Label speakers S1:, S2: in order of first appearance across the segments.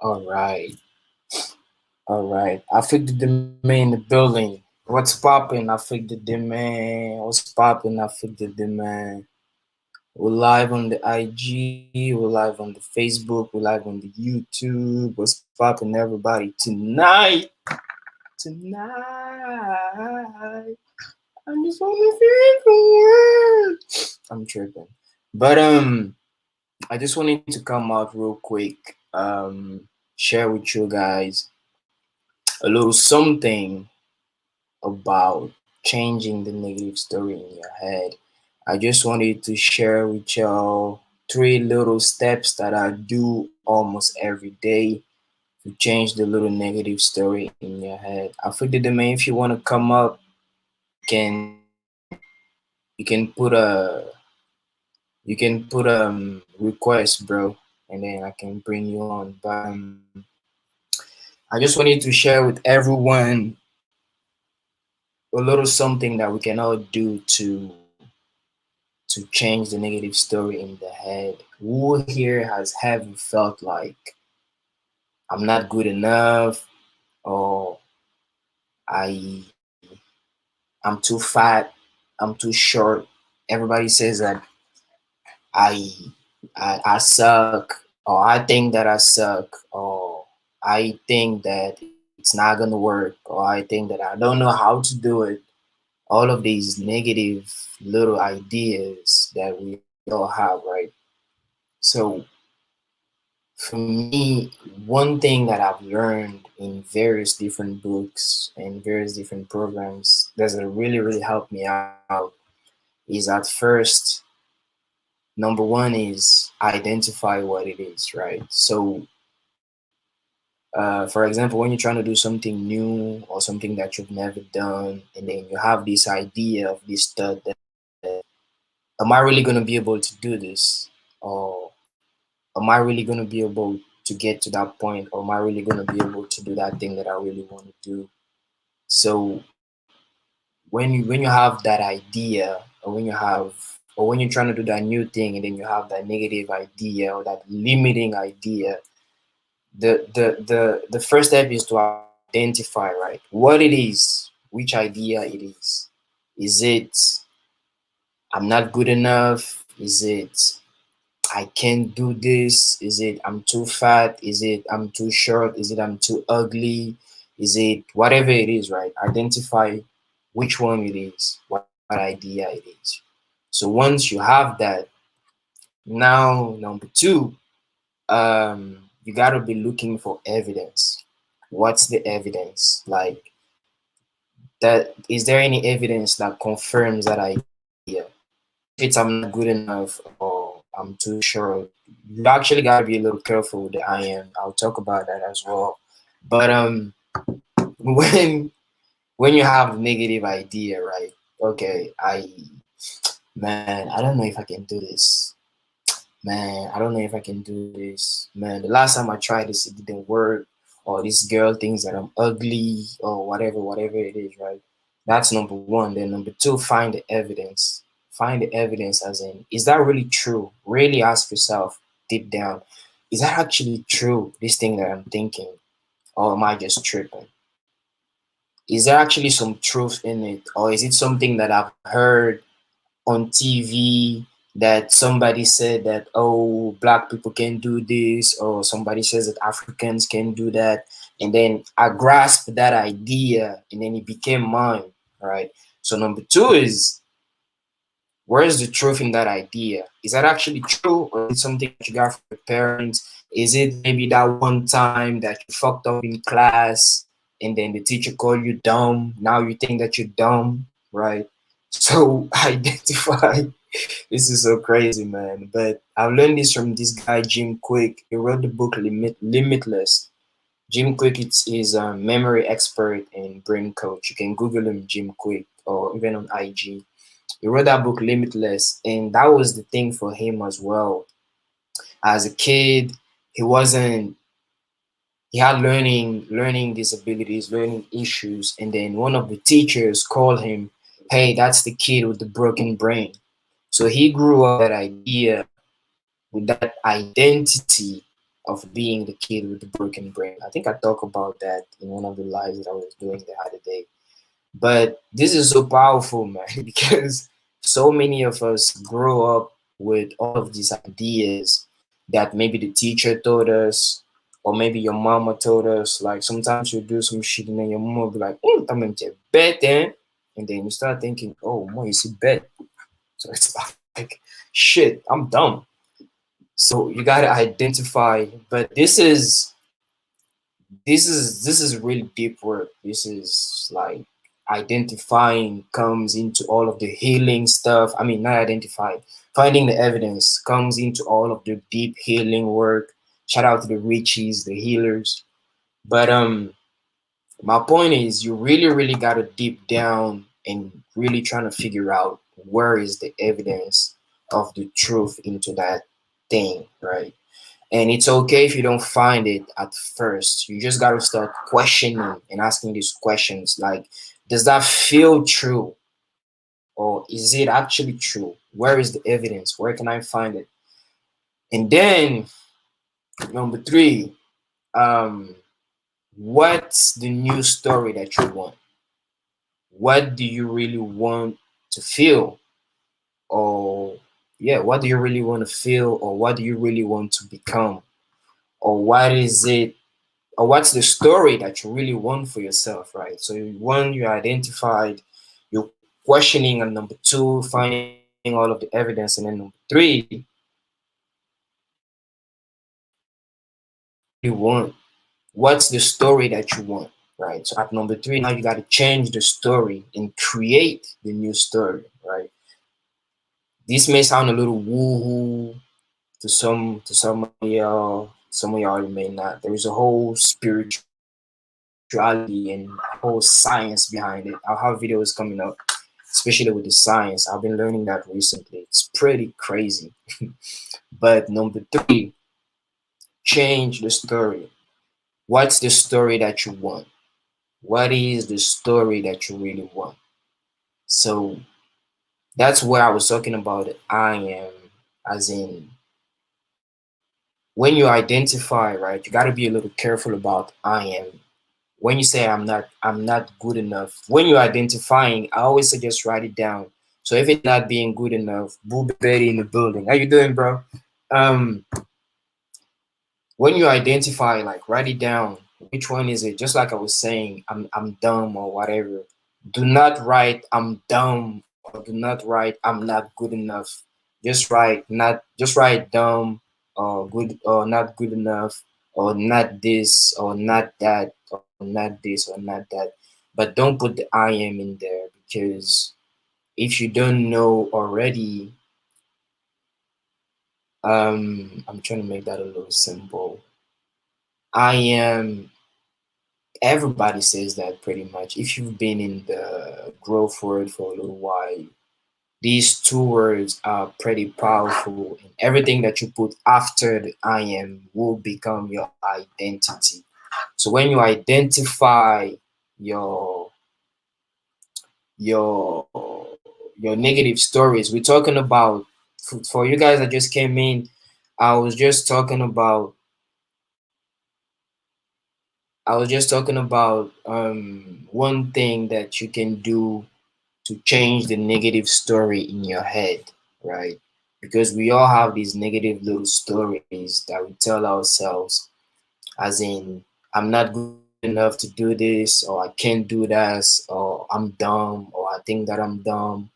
S1: All right, all right. I figured the man in the building. What's poppin'? I figured the man. What's poppin'? I figured the man. We're live on the IG. We're live on the Facebook. We're live on the YouTube. What's poppin', everybody? Tonight. I'm just wanna feel the world. I'm tripping, but I just wanted to come out real quick. Share with you guys a little something about changing the negative story in your head. I just wanted to share with y'all three little steps that I do almost every day to change the little negative story in your head. I figured the man, if you want to come up, can you can put a request, bro, and then I can bring you on. But I just wanted to share with everyone a little something that we can all do to change the negative story in the head. Who here has ever felt like I'm not good enough, or I I'm too fat, I'm too short. Everybody says that I I suck, or I think that I suck, or I think that it's not gonna work, or I think that I don't know how to do it. All of these negative little ideas that we all have, right? So for me, one thing that I've learned in various different books and various different programs that really helped me out is at first, number one is identify what it is, right? So, for example, when you're trying to do something new or something that you've never done, and then you have this idea of this thought that, am I really going to be able to do this? Or am I really going to be able to get to that point? Or am I really going to be able to do that thing that I really want to do? So when you have that idea, or when you're trying to do that new thing, and then you have that negative idea or that limiting idea, the first step is to identify, right, what it is, which idea it is. Is it I'm not good enough? Is it I can't do this? Is it I'm too fat? Is it I'm too short? Is it I'm too ugly? Is it whatever it is, right? Identify which one it is, what idea it is. So once you have that, now number two, you gotta be looking for evidence. What's the evidence? Like, that is there any evidence that confirms that idea? Even if it's I'm not good enough or I'm too short, you actually gotta be a little careful with the I am. I'll talk about that as well. But when when you have a negative idea, right? Okay, man, I don't know if I can do this. Man, I don't know if I can do this. Man, the last time I tried this, it didn't work. Or this girl thinks that I'm ugly, or whatever it is, right? That's number one. Then number two, find the evidence. Find the evidence, as in, is that really true? Really ask yourself deep down, is that actually true, this thing that I'm thinking? Or am I just tripping? Is there actually some truth in it? Or is it something that I've heard on TV, that somebody said that, oh, black people can do this, or somebody says that Africans can do that, and then I grasped that idea and then it became mine, right? So number two is, where's the truth in that idea? Is that actually true, or is it something that you got from your parents? Is it maybe that one time that you fucked up in class and then the teacher called you dumb? Now you think that you're dumb, right? So identify. This is so crazy, man. But I've learned this from this guy, Jim Quick. He wrote the book Limitless. Jim Quick is a memory expert and brain coach. You can Google him, Jim Quick, or even on IG. He wrote that book Limitless, and that was the thing for him as well. As a kid, he wasn't he had learning disabilities, learning issues, and then one of the teachers called him, hey, that's the kid with the broken brain. So he grew up that idea, with that identity of being the kid with the broken brain. I think I talked about that in one of the lives that I was doing the other day. But this is so powerful, man, because so many of us grow up with all of these ideas that maybe the teacher told us, or maybe your mama told us. Like sometimes you do some shit and then your mama will be like, "I'm bet then," and then you start thinking, "Oh, mom, you see bet," so it's like, "Shit, I'm dumb." So you gotta identify, but this is really deep work. This is like identifying comes into all of the healing stuff. I mean, not identifying, finding the evidence comes into all of the deep healing work. Shout out to the Richies, the healers. But my point is, you really gotta deep down and really trying to figure out where is the evidence of the truth into that thing, right? And it's okay if you don't find it at first. You just got to start questioning and asking these questions like, does that feel true? Or is it actually true? Where is the evidence? Where can I find it? And then, number three, um, what's the new story that you want? What do you really want to feel? Or, yeah, what do you really want to feel? Or what do you really want to become? Or what is it, or what's the story that you really want for yourself, right? So one, you identified, you're questioning, and number two, finding all of the evidence, and then number three, you want, what's the story that you want, right? So at number three, now you got to change the story and create the new story, right? This may sound a little woo-hoo some of y'all may not. There is a whole spirituality and whole science behind it. I'll have videos coming up, especially with the science. I've been learning that recently. It's pretty crazy. But number three, change the story. What's the story that you want? What is the story that you really want? So that's where I was talking about I am, as in when you identify, right, you got to be a little careful about I am. When you say I'm not good enough, when you're identifying, I always suggest write it down. So if it's not being good enough, Boo Betty in the building. How you doing, bro? Um, when you identify, like write it down. Which one is it? Just like I was saying, I'm dumb or whatever. Do not write I'm dumb or do not write I'm not good enough. Just write dumb or good or not good enough or not this or not that or not this or not that. But don't put the I am in there, because if you don't know already, I'm trying to make that a little simple. I am, everybody says that pretty much. If you've been in the growth word for a little while, these two words are pretty powerful, and everything that you put after the I am will become your identity. So when you identify your your your negative stories, we're talking about, for you guys that just came in, I was just talking about one thing that you can do to change the negative story in your head, right? Because we all have these negative little stories that we tell ourselves, as in, I'm not good enough to do this, or I can't do this, or I'm dumb, or I think that I'm dumb,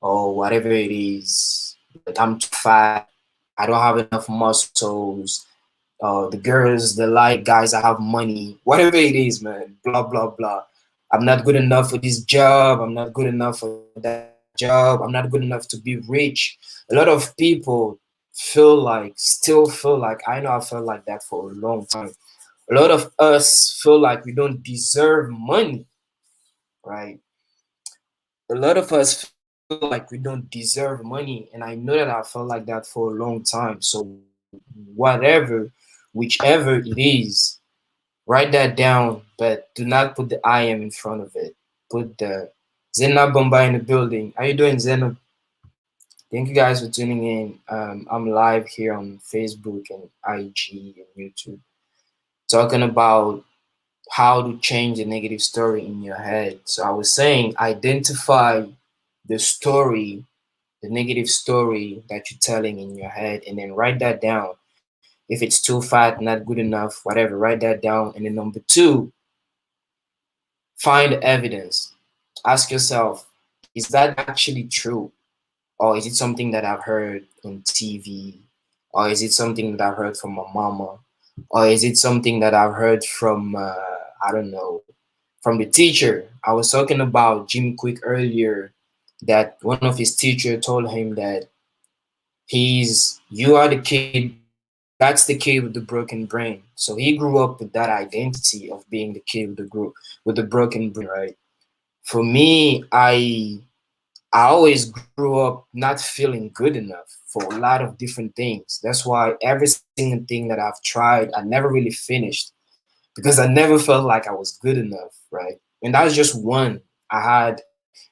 S1: or whatever it is. But I'm too fat, I don't have enough muscles, the girls, the like guys that have money, whatever it is, man, blah, blah, blah. I'm not good enough for this job. I'm not good enough for that job. I'm not good enough to be rich. A lot of people still feel like, I know I felt like that for a long time. A lot of us feel like we don't deserve money, right? A lot of us feel like we don't deserve money. And I know that I felt like that for a long time. So, whatever, whichever it is, write that down, but do not put the I am in front of it. Put the Zena Bomba in the building. How you doing, Zena? Thank you guys for tuning in. I'm live here on Facebook and IG and YouTube, talking about how to change the negative story in your head. So I was saying, identify the story, the negative story that you're telling in your head, and then write that down. If it's too fat, not good enough, whatever, write that down. And then number two, find evidence. Ask yourself, is that actually true? Or is it something that I've heard on TV? Or is it something that I've heard from my mama? Or is it something that I've heard from, I don't know, from the teacher? I was talking about Jimmy Quick earlier, that one of his teacher told him that you are the kid, that's the kid with the broken brain. So he grew up with that identity of being the kid with with the broken brain, right? For me, I always grew up not feeling good enough for a lot of different things. That's why every single thing that I've tried, I never really finished because I never felt like I was good enough, right? And that was just one. I had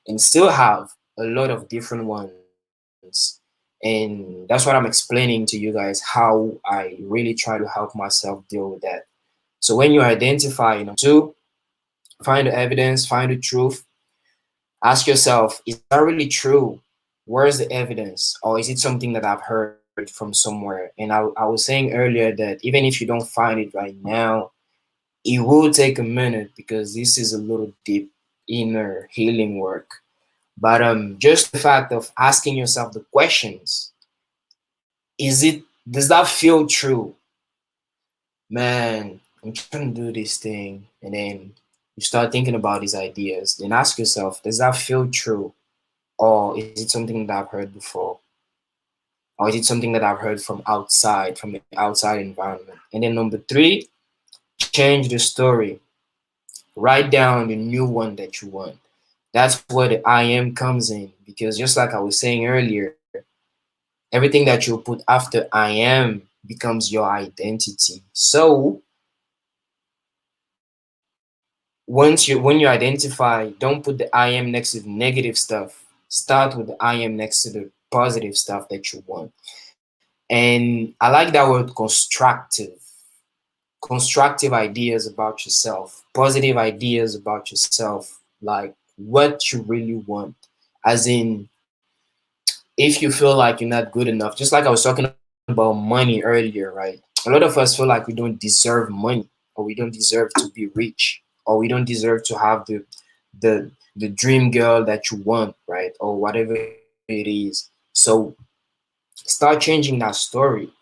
S1: and still have a lot of different ones. And that's what I'm explaining to you guys how I really try to help myself deal with that. So when you identify, two, find the evidence, find the truth, ask yourself, is that really true? Where's the evidence? Or is it something that I've heard from somewhere? And I was saying earlier that even if you don't find it right now, it will take a minute because this is a little deep inner healing work. But just the fact of asking yourself the questions, does that feel true? Man, I'm trying to do this thing. And then you start thinking about these ideas. Then ask yourself, does that feel true? Or is it something that I've heard before? Or is it something that I've heard from the outside environment? And then number three, change the story. Write down the new one that you want. That's where the I am comes in. Because just like I was saying earlier, everything that you put after I am becomes your identity. So when you identify, don't put the I am next to the negative stuff. Start with the I am next to the positive stuff that you want. And I like that word constructive ideas about yourself, positive ideas about yourself, like what you really want. As in, if you feel like you're not good enough, just like I was talking about money earlier, right? A lot of us feel like we don't deserve money, or we don't deserve to be rich, or we don't deserve to have the dream girl that you want, right? Or whatever it is. So start changing that story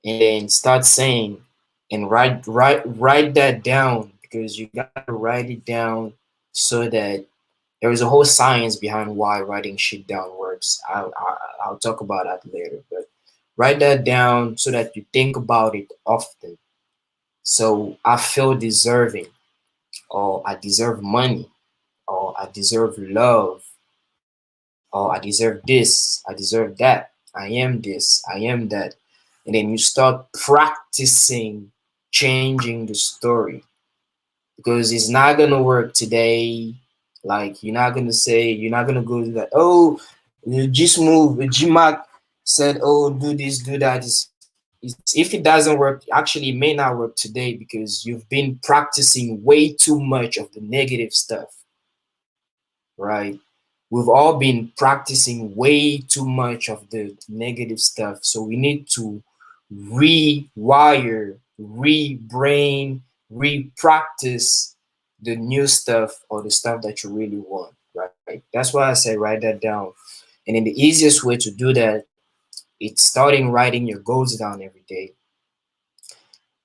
S1: and then start saying and write that down, because you got to write it down so that there is a whole science behind why writing shit down works. I'll talk about that later, but write that down so that you think about it often. So I feel deserving, or I deserve money, or I deserve love, or I deserve this, I deserve that, I am this, I am that. And then you start practicing changing the story, because it's not gonna work today. Like you're not gonna go to that. Oh, just move. GMAC said, oh, do this, do that. If it doesn't work, actually, it may not work today because you've been practicing way too much of the negative stuff, right? We've all been practicing way too much of the negative stuff, so we need to rewire, rebrain, re-practice the new stuff, or the stuff that you really want, right? That's why I say write that down. And then the easiest way to do that, it's starting writing your goals down every day.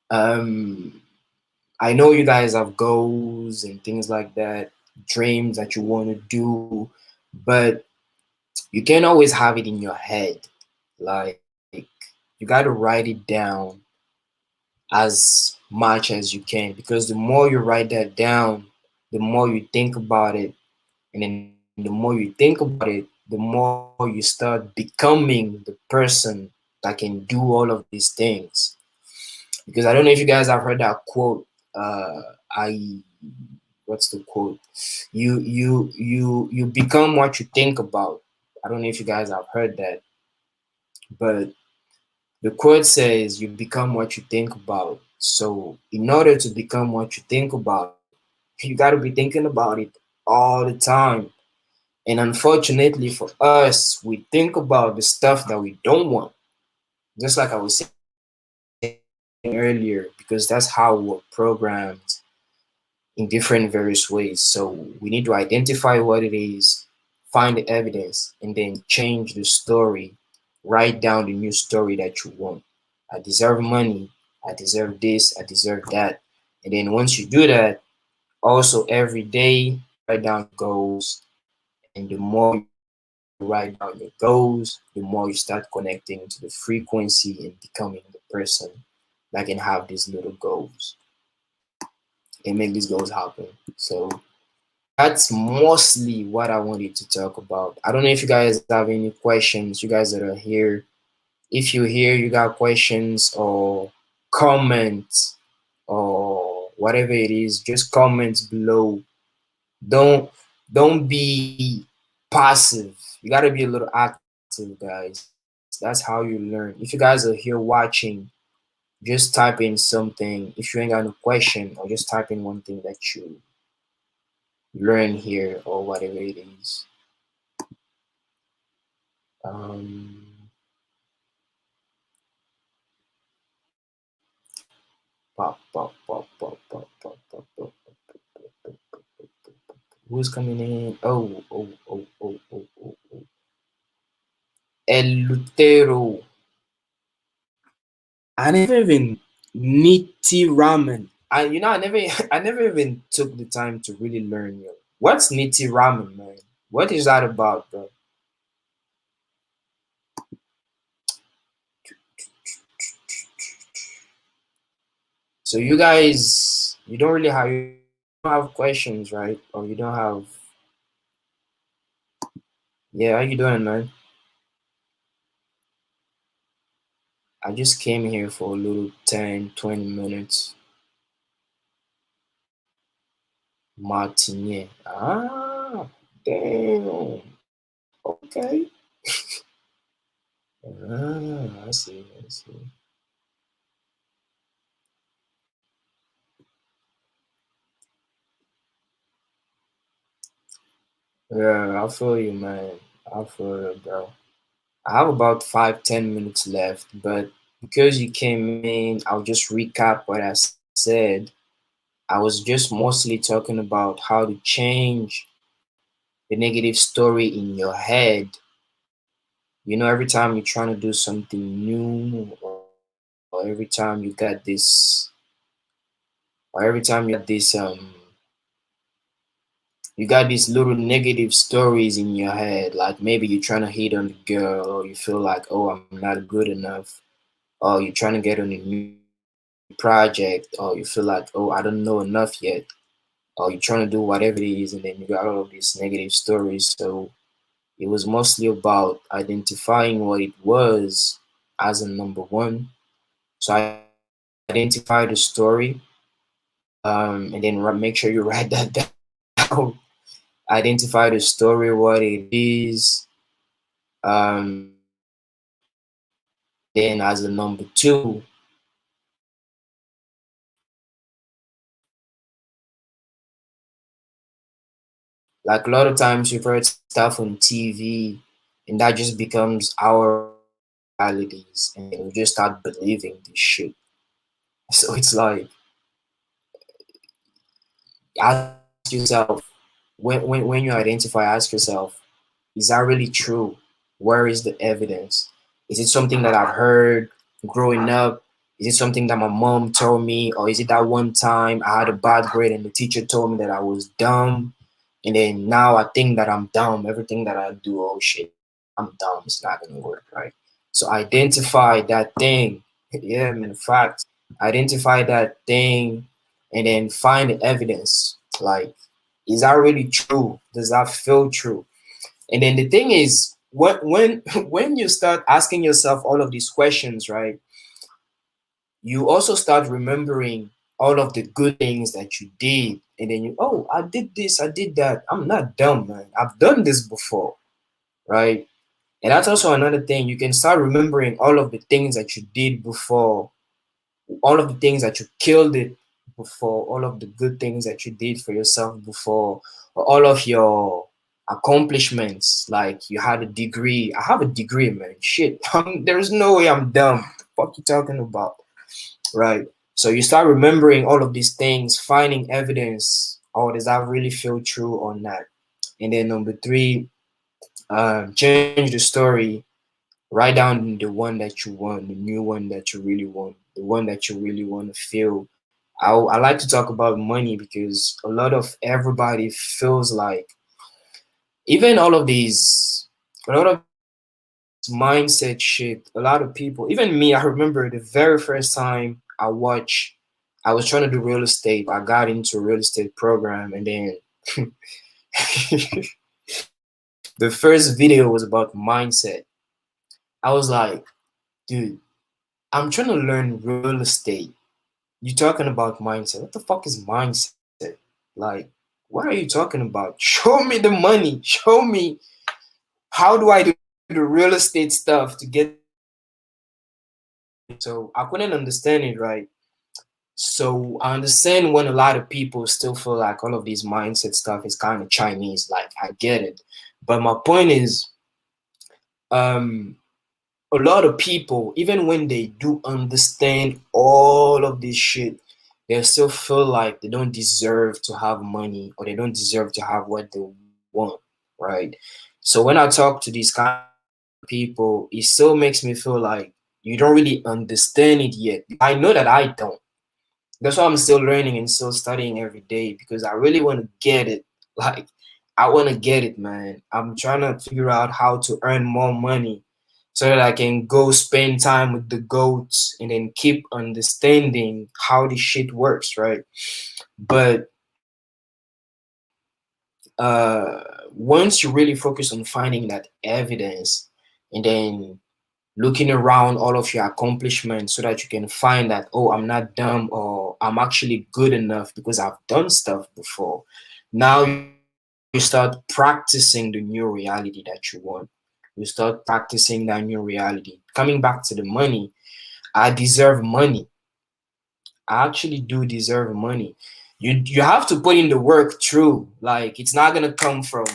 S1: Um, I know you guys have goals and things like that, dreams that you want to do, but you can't always have it in your head. Like, you got to write it down as much as you can, because the more you write that down, the more you think about it, and then the more you think about it, the more you start becoming the person that can do all of these things. Because I don't know if you guys have heard that quote. I What's the quote? You become what you think about. I don't know if you guys have heard that, but the quote says you become what you think about. So in order to become what you think about, you got to be thinking about it all the time. And unfortunately for us, we think about the stuff that we don't want. Just like I was saying earlier, because that's how we're programmed in different various ways. So we need to identify what it is, find the evidence, and then change the story. Write down the new story that you want. I deserve money. I deserve this. I deserve that. And then once you do that, also every day write down goals. And the more you write down your goals, the more you start connecting to the frequency and becoming the person that can have these little goals and make these goals happen. So that's mostly what I wanted to talk about. I don't know if you guys have any questions, you guys that are here. If you're here, you got questions or comments or whatever it is, just comments below. Don't don't be passive. You gotta be a little active, guys. That's how you learn. If you guys are here watching, just type in something. If you ain't got no question, or just type in one thing that you learn here or whatever it is. Um, pop, pop, pop, pop, pop, pop, pop, pop. Who's coming in? Oh. El Lutero. I never even Niti Ramen. I never, I never even took the time to really learn. What's Niti Ramen, man? What is that about, bro? So you guys, you don't have questions, right? Or you don't have, yeah, how you doing, man? I just came here for a little 10, 20 minutes. Martinier. Ah, damn. Okay. I see, I see. Yeah, I feel you, man. I feel you, bro. I have about 5, 10 minutes left, but because you came in, I'll just recap what I said. I was just mostly talking about how to change the negative story in your head. Every time you're trying to do something new, or every time you got this, or every time you got this, you got these little negative stories in your head, like maybe you're trying to hit on the girl, or you feel like, oh, I'm not good enough, or you're trying to get on a new project, or you feel like, oh, I don't know enough yet, or you're trying to do whatever it is, and then you got all of these negative stories. So it was mostly about identifying what it was as a number one. So I identify the story, and then make sure you write that down. Identify the story, what it is. Um, then as a number two, like a lot of times you've heard stuff on TV, and that just becomes our realities, and we just start believing this shit. So it's like, ask yourself, when you identify, ask yourself, is that really true? Where is the evidence? Is it something that I've heard growing up? Is it something that my mom told me? Or is it that one time I had a bad grade and the teacher told me that I was dumb? And then now I think that I'm dumb. Everything that I do, oh shit, I'm dumb. It's not gonna work, right? So identify that thing. Yeah, in fact, identify that thing and then find the evidence. Like, is that really true? Does that feel true? And then the thing is, when when you start asking yourself all of these questions, right? You also start remembering all of the good things that you did, and then oh, I did this, I did that. I'm not dumb, man. I've done this before, right? And that's also another thing. You can start remembering all of the things that you did before, all of the things that you killed it before, all of the good things that you did for yourself before, or all of your accomplishments. Like you had a degree. I have a degree, man. Shit, there's no way I'm dumb. What the fuck you talking about, right? So you start remembering all of these things, finding evidence. Oh, does that really feel true or not? And then number three, change the story. Write down the one that you want, the new one that you really want, the one that you really want to feel. I like to talk about money because a lot of everybody feels like, even all of these, a lot of mindset shit, a lot of people, even me, I remember the very first time I was trying to do real estate. I got into a real estate program, and then the first video was about mindset. I was like, dude, I'm trying to learn real estate. You talking about mindset? What the fuck is mindset? Like, what are you talking about? Show me the money. Show me how do I do the real estate stuff to get. So I couldn't understand it, right? So I understand when a lot of people still feel like all of these mindset stuff is kind of Chinese. Like I get it, but my point is, um, a lot of people, even when they do understand all of this shit, they still feel like they don't deserve to have money or they don't deserve to have what they want, right? So when I talk to these kind of people, it still makes me feel like you don't really understand it yet. I know that I don't. That's why I'm still learning and still studying every day because I really want to get it. Like, I want to get it, man. I'm trying to figure out how to earn more money so that I can go spend time with the goats and then keep understanding how this shit works, right? But once you really focus on finding that evidence and then looking around all of your accomplishments so that you can find that, oh, I'm not dumb or I'm actually good enough because I've done stuff before. Now you start practicing the new reality that you want. You start practicing that new reality. Coming back to the money, I deserve money. I actually do deserve money. You have to put in the work, true. Like it's not gonna come from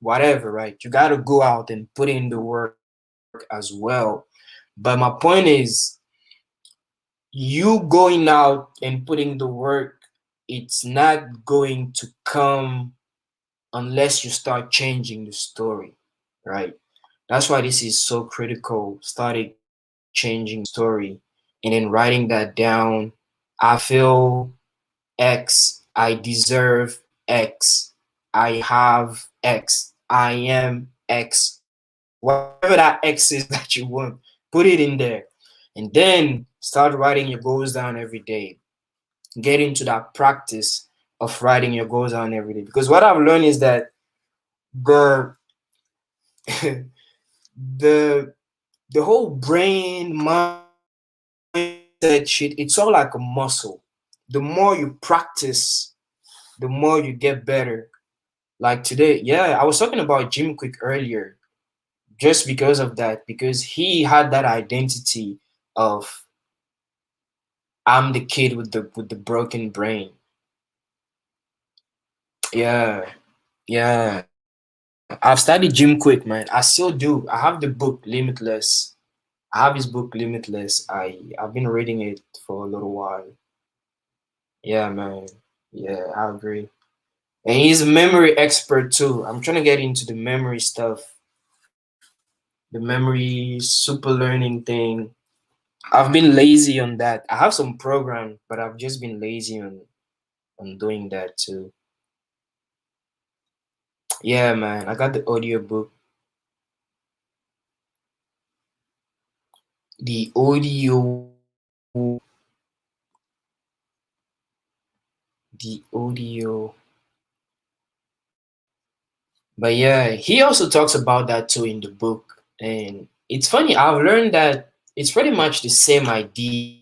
S1: whatever, right? You gotta go out and put in the work as well. But my point is, you going out and putting the work, it's not going to come unless you start changing the story, right? That's why this is so critical. Starting changing the story and then writing that down. I feel X, I deserve X, I have X, I am X, whatever that X is that you want, put it in there. And then start writing your goals down every day. Get into that practice of writing your goals down every day. Because what I've learned is that the the the whole brain mindset shit, it's all like a muscle. The more you practice, the more you get better. Like today, yeah, I was talking about Jim Quick earlier, just because of that, because he had that identity of I'm the kid with the broken brain. Yeah, yeah. I've studied Jim Quick, man. I still do. I have the book Limitless. I have his book Limitless. I've been reading it for a little while. Yeah, man. Yeah, I agree. And he's a memory expert too. I'm trying to get into the memory stuff, the memory super learning thing. I've been lazy on that. I have some program, but I've just been lazy on doing that too. Yeah, man. I got the audio book. The audio. But yeah, he also talks about that too in the book. And it's funny, I've learned that it's pretty much the same idea.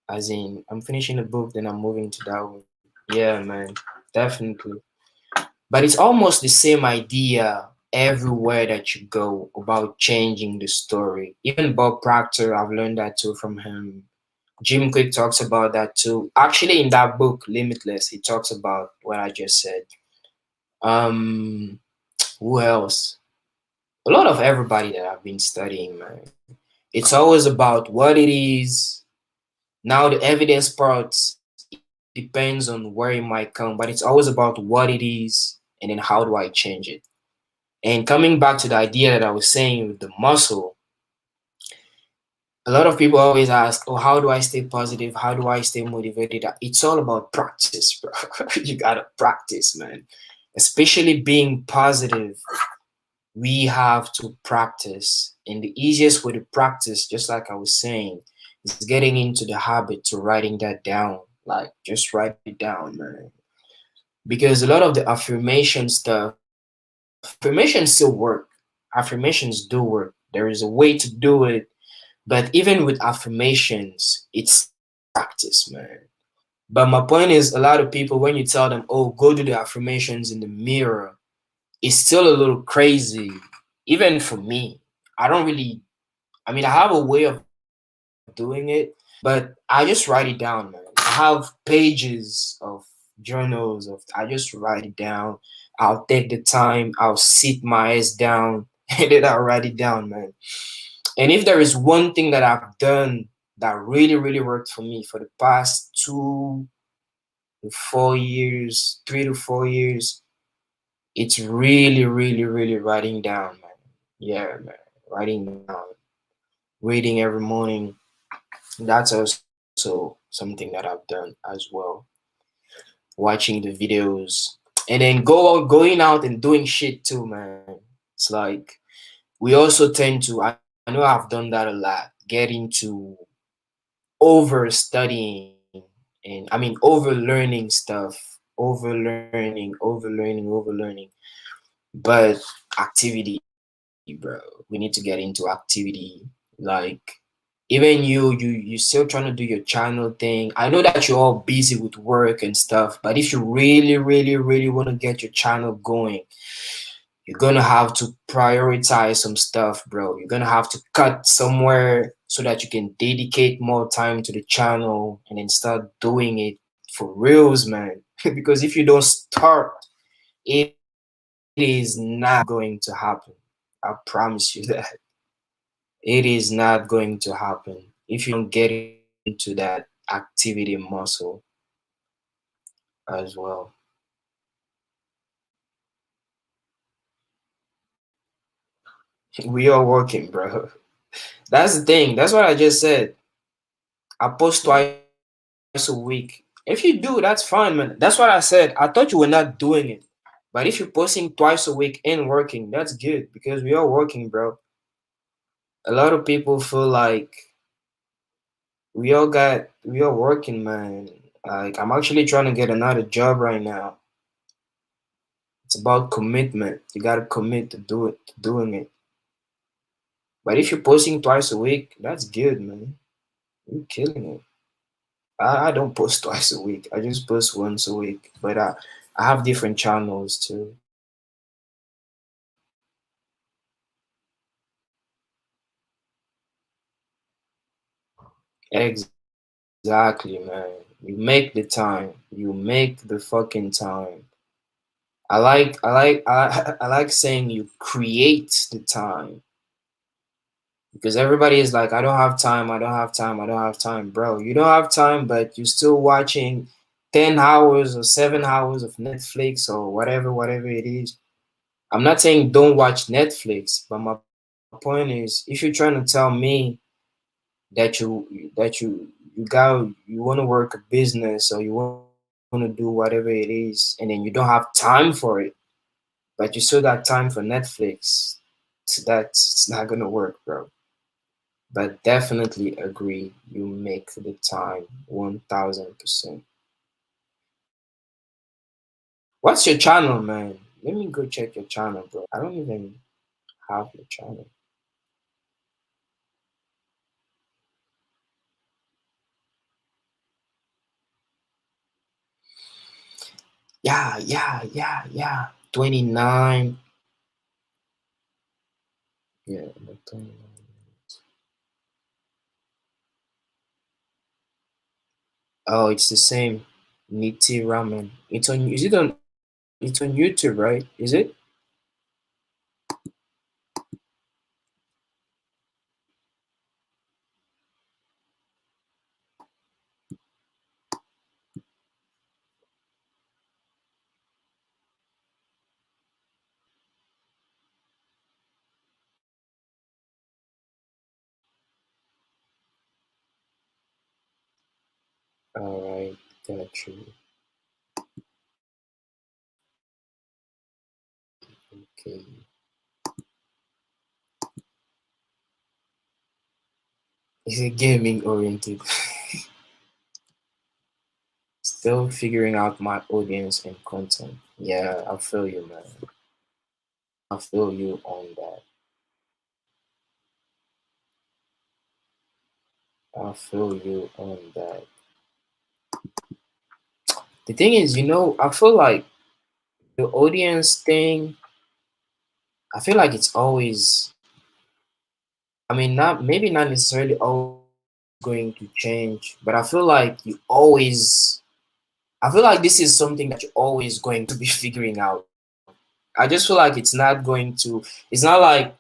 S1: As in, I'm finishing the book, then I'm moving to that one. Yeah, man, definitely. But it's almost the same idea. everywhere that you go about changing the story. Even Bob Proctor, I've learned that too from him. Jim Quick talks about that too. Actually, in that book, Limitless, he talks about what I just said. Um, who else? A lot of everybody that I've been studying, man. It's always about what it is. Now, the evidence part depends on where it might come, but it's always about what it is and then how do I change it. And coming back to the idea that I was saying with the muscle, a lot of people always ask, oh, how do I stay positive? How do I stay motivated? It's all about practice, bro. You gotta practice, man. Especially being positive, we have to practice. And the easiest way to practice, just like I was saying, is getting into the habit to writing that down. Like, just write it down, man. Because a lot of the affirmation stuff, affirmations still work. Affirmations do work. There is a way to do it. But even with affirmations, it's practice, man. But my point is, a lot of people, when you tell them, oh, go do the affirmations in the mirror, it's still a little crazy. Even for me, I don't really, I mean, I have a way of doing it, but I just write it down, man. I have pages of journals of, I just write it down. I'll take the time, I'll sit my ass down, and then I'll write it down, man. And if there is one thing that I've done that really, really worked for me for the past 2 to 4 years, 3 to 4 years, it's really, really, really writing down, man. Yeah, man. Writing down, reading every morning. That's also something that I've done as well. Watching the videos and then going out and doing shit too, man. It's like we also tend to, I know I've done that a lot, get into over studying and I mean over learning stuff, over learning. But activity, bro. We need to get into activity. Like even you still trying to do your channel thing. I know that you're all busy with work and stuff, but if you really, really, really want to get your channel going, you're gonna have to prioritize some stuff, bro. You're gonna have to cut somewhere so that you can dedicate more time to the channel and then start doing it for reals, man. Because if you don't start, it is not going to happen. I promise you that. It is not going to happen if you don't get into that activity muscle as well. We are working, bro. That's the thing. That's what I just said. I post twice a week. If you do, that's fine, man. That's what I said. I thought you were not doing it. But if you're posting twice a week and working, that's good because we are working, bro. A lot of people feel like we are working, man. Like I'm actually trying to get another job right now. It's about commitment. You gotta commit to do it, to doing it. But if you're posting twice a week, that's good, man. You're killing it. I don't post twice a week. I just post once a week. But I have different channels too. Exactly, man. You make the time. You make the fucking time. I like saying you create the time because everybody is like, I don't have time, I don't have time, I don't have time, bro. You don't have time, but you're still watching 10 hours or 7 hours of Netflix or whatever it is. I'm not saying don't watch Netflix, but my point is if you're trying to tell me that you want to work a business or you want to do whatever it is and then you don't have time for it, but you still got time for Netflix, that's it's not gonna work, bro. But definitely agree, you make the time 1000%. What's your channel, man? Let me go check your channel, bro. I don't even have your channel. Yeah. 29. Yeah. Oh, it's the same. Niti Ramen. It's on. Is it on? It's on YouTube, right? Is it? All right. Got you. Okay. Is it gaming oriented? Still figuring out my audience and content. Yeah, I feel you, man. I feel you on that. I feel you on that. The thing is, I feel like the audience thing, I feel like it's always, I mean, not maybe not necessarily always going to change, but I feel like this is something that you're always going to be figuring out. I just feel like it's not like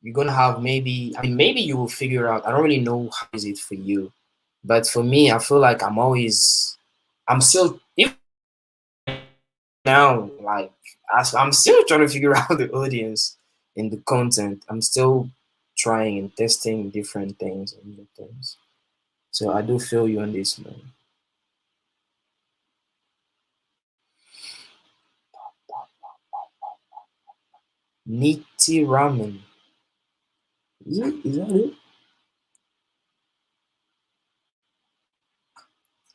S1: you're gonna have maybe, I mean, maybe you will figure out. I don't really know how is it for you, but for me, I feel like I'm still, even now, like, I'm still trying to figure out the audience and the content. I'm still trying and testing different things and new things. So I do feel you on this, man. Niti Ramen. Is it? Is that it?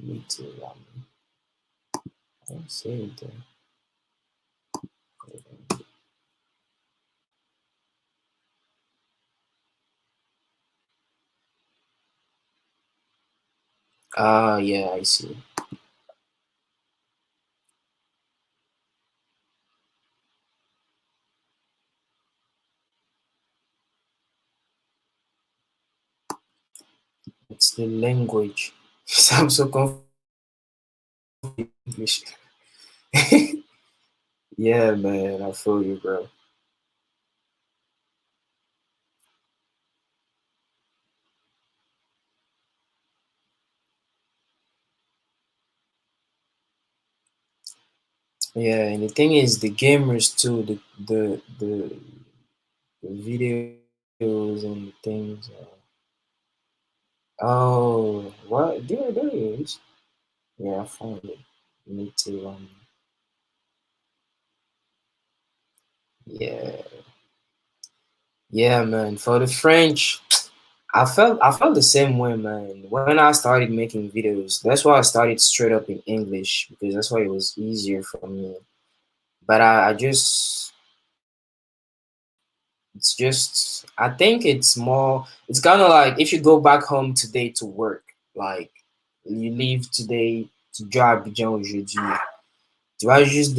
S1: Niti Ramen. I don't see it there. Ah, yeah, I see. It's the language. I'm so confused with English. Yeah, man, I feel you, bro. Yeah, and the thing is, the gamers too, the videos and things. Oh, what? There it is. Yeah, I found it. Me too. Yeah, yeah, man. For the French, I felt the same way, man. When I started making videos, that's why I started straight up in English because that's why it was easier for me. But I just it's just I think it's kind of like if you go back home today to work, like you leave today to job Abidjan aujourd'hui, tu vas juste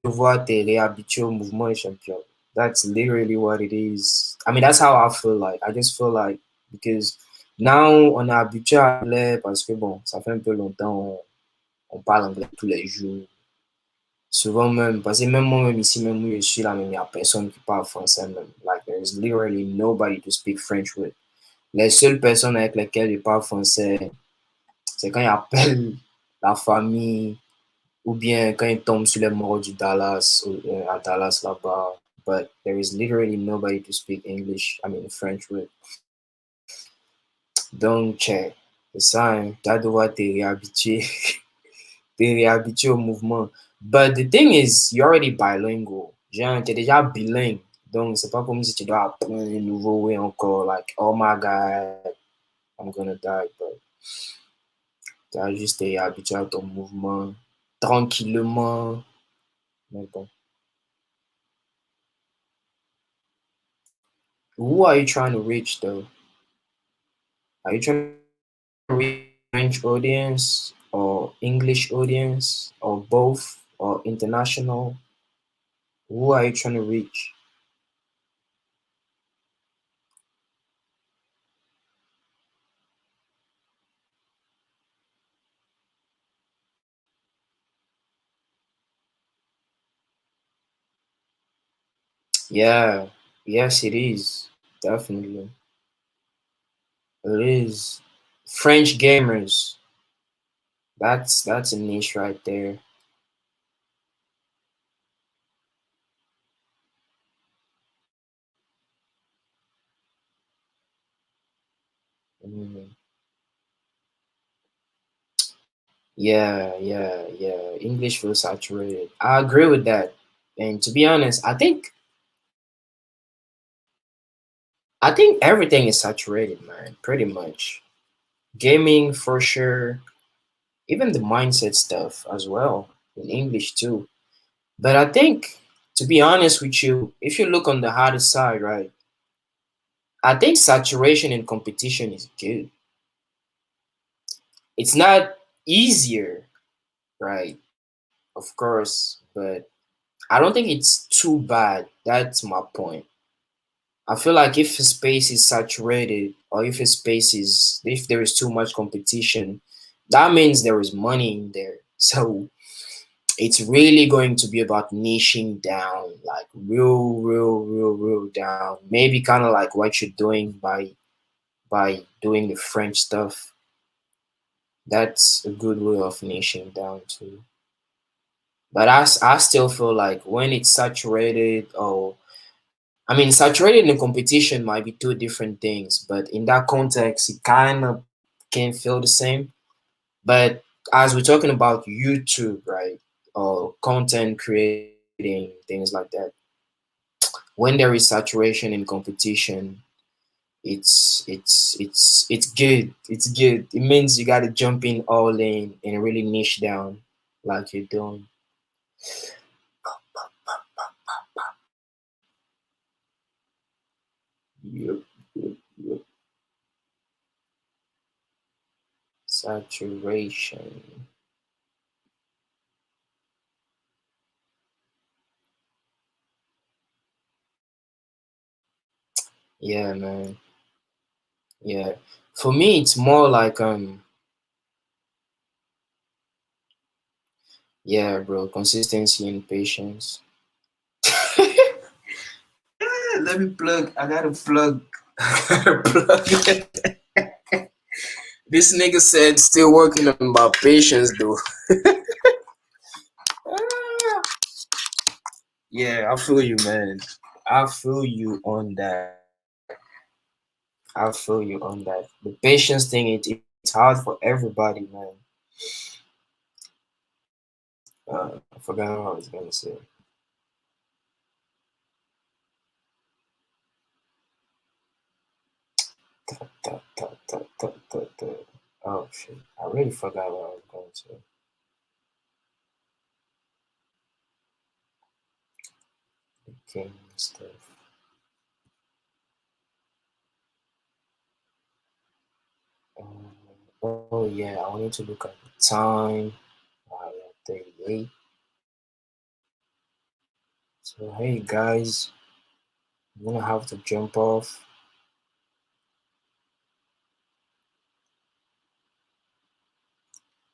S1: devoir te réhabituer au mouvement des champions. That's literally what it is. I mean, that's how I feel like. I just feel like because now on est habitué à l'anglais parce que bon, ça fait un peu longtemps on parle anglais tous les jours. Souvent même, parce que même moi-même ici, même où je suis là, même il n'y a personne qui parle français même. Like, there's literally nobody to speak French with. Les seules personnes avec lesquelles je parle français, c'est quand ils appellent la famille ou bien quand ils tombent sur les morts du Dallas, à Dallas là-bas. But there is literally nobody to speak English, I mean French with. Donc, check. C'est ça, hein. Tu vas devoir te réhabituer au mouvement. But the thing is, you're already bilingual. Genre, t'es déjà bilingue. Donc, c'est pas comme si tu dois apprendre un nouveau way encore. Like, oh my God, I'm gonna die. But tu as juste te réhabituer à ton mouvement tranquillement. Mais bon. Who are you trying to reach though? Are you trying to reach French audience or English audience or both or international? Who are you trying to reach? Yeah, yes, it is. Definitely. It is. French gamers. That's a niche right there. Mm. Yeah, yeah, yeah. English feels saturated. I agree with that. And to be honest, I think everything is saturated, man. Pretty much. Gaming for sure. Even the mindset stuff as well in English too. But I think, to be honest with you, if you look on the harder side, right, I think saturation and competition is good. It's not easier, right? Of course, but I don't think it's too bad. That's my point. I feel like if a space is saturated or if there is too much competition, that means there is money in there. So it's really going to be about niching down, like real down. Maybe kind of like what you're doing by doing the French stuff. That's a good way of niching down too. But I still feel like when it's saturated, or I mean, saturated and competition might be two different things, but in that context, it kind of can feel the same. But as we're talking about YouTube, right, or content creating, things like that, when there is saturation and competition, it's good. It's good. It means you got to jump in all in and really niche down like you're doing. Yep, yep, yep. Saturation. Yeah, man. Yeah. For me, it's more like yeah, bro, consistency and patience. Let me plug. I gotta plug. I gotta plug. This nigga said still working on my patience though. Ah, yeah, I feel you, man. I feel you on that. I feel you on that. The patience thing, it's hard for everybody, man. I forgot what I was gonna say. Oh shit! I really forgot what I was going to. King stuff. Um, oh yeah, I wanted to look at the time. Yeah, 38. So hey guys, I'm gonna have to jump off.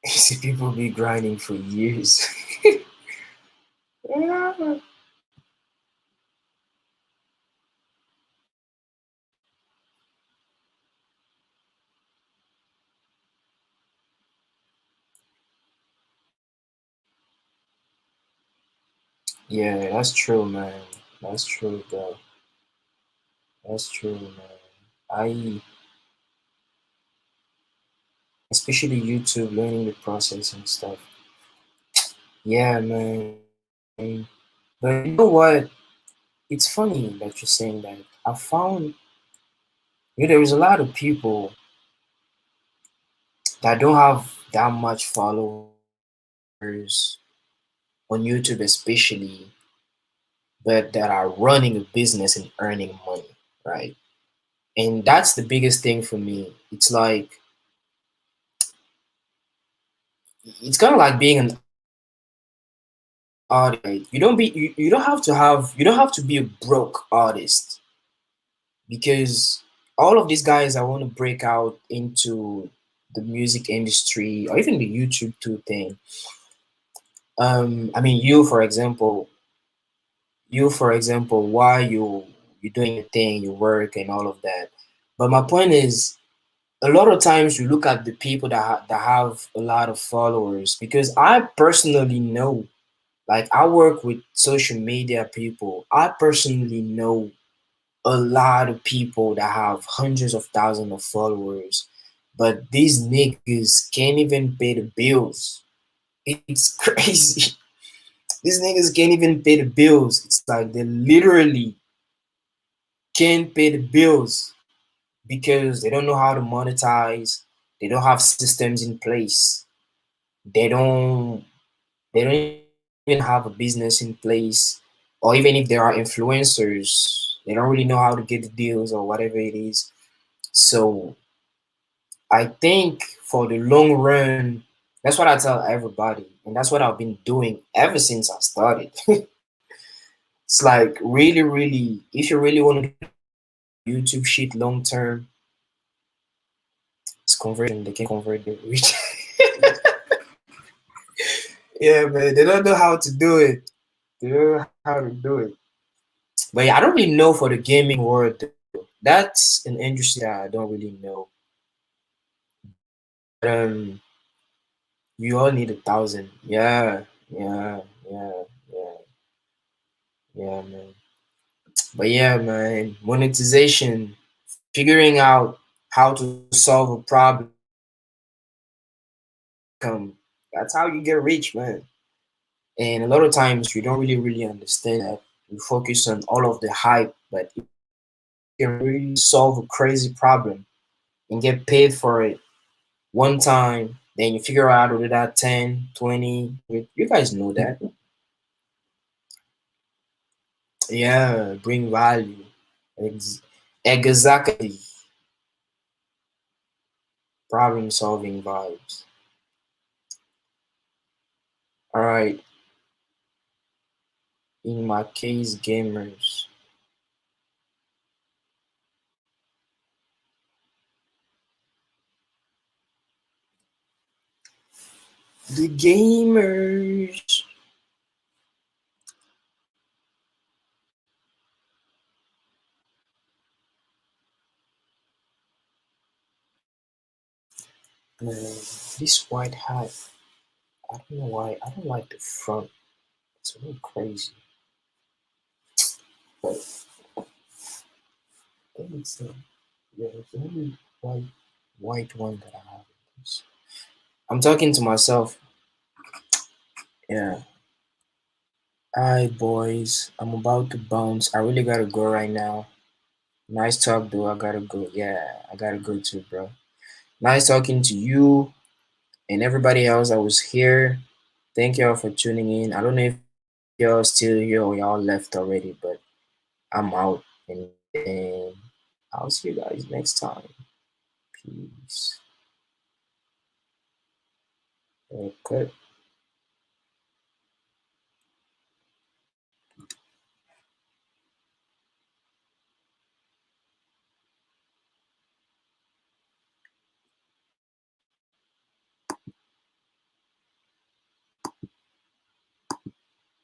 S1: You see people be grinding for years. Yeah, yeah, that's true, man. That's true, bro. That's true, man. I, especially YouTube, learning the process and stuff. Yeah, man. But you know what? It's funny that you're saying that. I found there's a lot of people that don't have that much followers on YouTube, especially, but that are running a business and earning money, right? And that's the biggest thing for me. It's like it's kind of like being an artist. Right? You don't have to be a broke artist because all of these guys that want to break out into the music industry or even the YouTube too thing. I mean, you for example, you, for example, why you're doing your thing, you work and all of that. But my point is, a lot of times you look at the people that have a lot of followers, because I personally know, like I work with social media people. I personally know a lot of people that have hundreds of thousands of followers, but these niggas can't even pay the bills. It's crazy. These niggas can't even pay the bills. It's like they literally can't pay the bills because they don't know how to monetize. They don't have systems in place. They don't they don't even have a business in place. Or even if there are influencers, they don't really know how to get the deals or whatever it is. So I think for the long run, that's what I tell everybody, and that's what I've been doing ever since I started. It's like really, really, if you really want to do YouTube shit long term, it's conversion. They can convert the rich. Yeah, man, they don't know how to do it. They don't know how to do it. But yeah, I don't really know for the gaming world. That's an industry that I don't really know. You all need 1,000. Yeah, yeah, yeah, yeah, yeah, man. But yeah, man, monetization, figuring out how to solve a problem, come. That's how you get rich, man. And a lot of times you don't really understand that. You focus on all of the hype, but if you can really solve a crazy problem and get paid for it one time, then you figure out how to do that 10, 20. You guys know that. Yeah, bring value. Exactly. Problem solving vibes. All right. In my case, gamers. The gamers. This white hat. I don't know why. I don't like the front. It's really crazy. But I think it's the yeah, it's the only white one that I have. I'm talking to myself. Yeah. Hi boys. I'm about to bounce. I really gotta go right now. Nice talk though. I gotta go. Yeah, I gotta go too, bro. Nice talking to you and everybody else that was here. Thank y'all for tuning in. I don't know if y'all still here or y'all left already, but I'm out. And then I'll see you guys next time. Peace. Okay.